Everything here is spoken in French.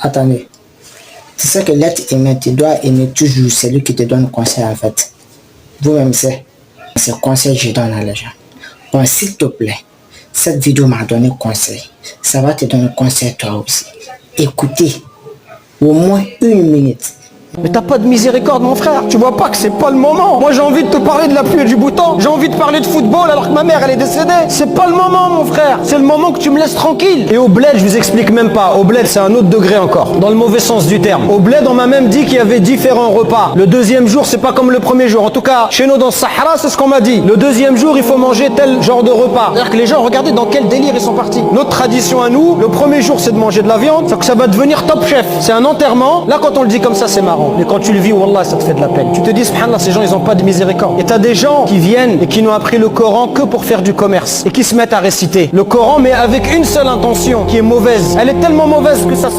Attendez. C'est ça que l'être humain, tu dois aimer toujours celui qui te donne conseil en fait. Vous-même, c'est conseil que je donne à les gens. Bon, s'il te plaît, cette vidéo m'a donné conseil. Ça va te donner conseil toi aussi. Écoutez, au moins 1 minute. Mais t'as pas de miséricorde mon frère, tu vois pas que c'est pas le moment. Moi j'ai envie de te parler de la pluie et du beau temps. J'ai envie de parler de football alors que ma mère elle est décédée. C'est pas le moment mon frère, c'est le moment que tu me laisses tranquille. Et au bled je vous explique même pas, au bled c'est un autre degré encore, dans le mauvais sens du terme. Au bled on m'a même dit qu'il y avait différents repas. Le deuxième jour c'est pas comme le premier jour, en tout cas chez nous dans le Sahara c'est ce qu'on m'a dit. Le deuxième jour il faut manger tel genre de repas. C'est-à-dire que les gens regardez dans quel délire ils sont partis. Notre tradition à nous, le premier jour c'est de manger de la viande, ça va devenir top chef. C'est un enterrement, là quand on le dit comme ça c'est marrant. Mais quand tu le vis, wallah, ça te fait de la peine. Tu te dis, subhanallah, ces gens, ils n'ont pas de miséricorde. Et t'as des gens qui viennent et qui n'ont appris le Coran que pour faire du commerce. Et qui se mettent à réciter le Coran, mais avec une seule intention, qui est mauvaise. Elle est tellement mauvaise que ça se